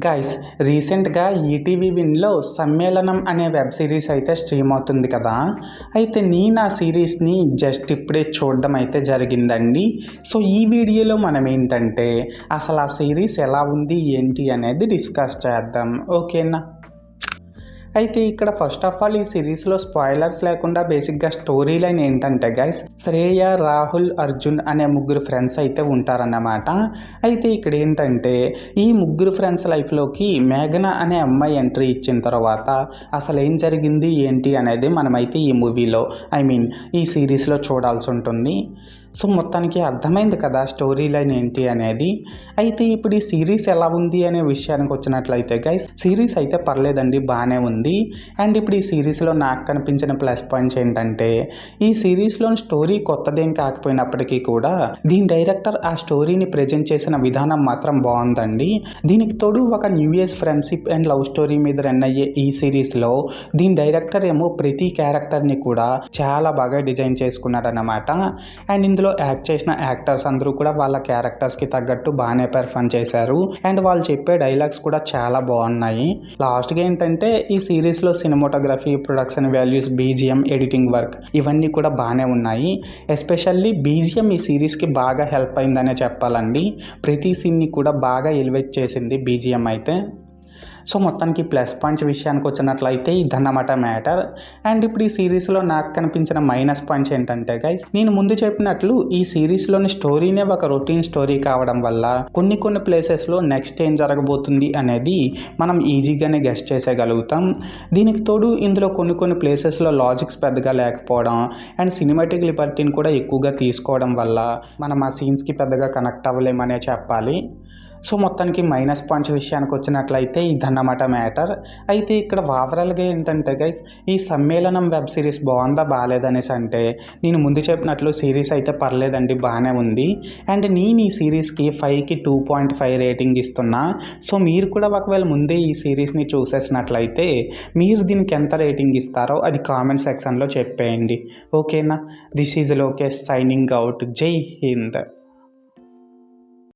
Guys, రీసెంట్గా ETV విన్లో సమ్మేళనం అనే వెబ్ సిరీస్ అయితే స్ట్రీమ్ అవుతుంది కదా. అయితే నేను ఆ సిరీస్ని జస్ట్ ఇప్పుడే చూడడం అయితే జరిగిందండి. సో ఈ వీడియోలో మనం ఏంటంటే అసలు ఆ సిరీస్ ఎలా ఉంది ఏంటి అనేది డిస్కస్ చేద్దాం, ఓకేనా. అయితే ఇక్కడ ఫస్ట్ ఆఫ్ ఆల్ ఈ సిరీస్లో స్పాయిలర్స్ లేకుండా బేసిక్గా స్టోరీ లైన్ ఏంటంటే గైస్, శ్రేయ, రాహుల్, అర్జున్ అనే ముగ్గురు ఫ్రెండ్స్ అయితే ఉంటారన్నమాట. అయితే ఇక్కడ ఏంటంటే ఈ ముగ్గురు ఫ్రెండ్స్ లైఫ్లోకి మేఘన అనే అమ్మాయి ఎంట్రీ ఇచ్చిన తర్వాత అసలు ఏం జరిగింది ఏంటి అనేది మనమైతే ఈ మూవీలో ఈ సిరీస్లో చూడాల్సి ఉంటుంది. సో మొత్తానికి అర్థమైంది కదా స్టోరీ లైన్ ఏంటి అనేది. అయితే ఇప్పుడు ఈ సిరీస్ ఎలా ఉంది అనే విషయానికి వచ్చినట్లయితే గైస్, సిరీస్ అయితే పర్లేదండి, బాగానే ఉంది. అండ్ ఇప్పుడు ఈ సిరీస్లో నాకు కనిపించిన ప్లస్ పాయింట్స్ ఏంటంటే ఈ సిరీస్లోని స్టోరీ కొత్తదేం కాకపోయినప్పటికీ కూడా దీని డైరెక్టర్ ఆ స్టోరీని ప్రజెంట్ చేసిన విధానం మాత్రం బాగుందండి. దీనికి తోడు ఒక new years friendship and love story మీద రన్ అయ్యే ఈ సిరీస్లో దీని డైరెక్టర్ ఏమో ప్రతి క్యారెక్టర్ని కూడా చాలా బాగా డిజైన్ చేసుకున్నాడన్నమాట. అండ్ ఇందులో యాక్ట్ చేసిన యాక్టర్స్ అందరూ కూడా వాళ్ళ క్యారెక్టర్స్కి తగ్గట్టు బాగానే పెర్ఫామ్ చేశారు. అండ్ వాళ్ళు చెప్పే డైలాగ్స్ కూడా చాలా బాగున్నాయి. లాస్ట్గా ఏంటంటే ఈ సిరీస్లో cinematography, production values, BGM, editing work ఇవన్నీ కూడా బాగానే ఉన్నాయి. ఎస్పెషల్లీ బీజిఎం ఈ సిరీస్కి బాగా హెల్ప్ అయిందనే చెప్పాలండి. ప్రతి సీన్ని కూడా బాగా ఎలివేట్ చేసింది బీజిఎం అయితే. సో మొత్తానికి ప్లస్ పాయింట్స్ విషయానికి వచ్చినట్లయితే ఇదన్నమాట మ్యాటర్. అండ్ ఇప్పుడు ఈ సిరీస్లో నాకు కనిపించిన మైనస్ పాయింట్స్ ఏంటంటే గైస్, నేను ముందు చెప్పినట్లు ఈ సిరీస్లోని స్టోరీనే ఒక రొటీన్ స్టోరీ కావడం వల్ల కొన్ని ప్లేసెస్లో నెక్స్ట్ ఏం జరగబోతుంది అనేది మనం ఈజీగానే గెస్ట్ చేసేయగలుగుతాం. దీనికి తోడు ఇందులో కొన్ని ప్లేసెస్లో లాజిక్స్ పెద్దగా లేకపోవడం అండ్ సినిమాటిక్ లిబర్టీని కూడా ఎక్కువగా తీసుకోవడం వల్ల మనం ఆ సీన్స్కి పెద్దగా కనెక్ట్ అవ్వలేమనే చెప్పాలి. సో మొత్తానికి మైనస్ పాయింట్స్ విషయానికి వచ్చినట్లయితే ఇదన్నమాట మ్యాటర్. అయితే ఇక్కడ ఓవరాల్గా ఏంటంటే గైస్, ఈ సమ్మేళనం వెబ్ సిరీస్ బాగుందా బాగాలేదనేసి అంటే నేను ముందు చెప్పినట్లు సిరీస్ అయితే పర్లేదండి, బాగానే ఉంది. అండ్ నేను ఈ సిరీస్కి 5కి 2.5 రేటింగ్ ఇస్తున్నా. సో మీరు కూడా ఒకవేళ ముందే ఈ సిరీస్ని చూసేసినట్లయితే మీరు దీనికి ఎంత రేటింగ్ ఇస్తారో అది కామెంట్ సెక్షన్లో చెప్పేయండి, ఓకేనా. This is Lokesh signing out. జై హింద్.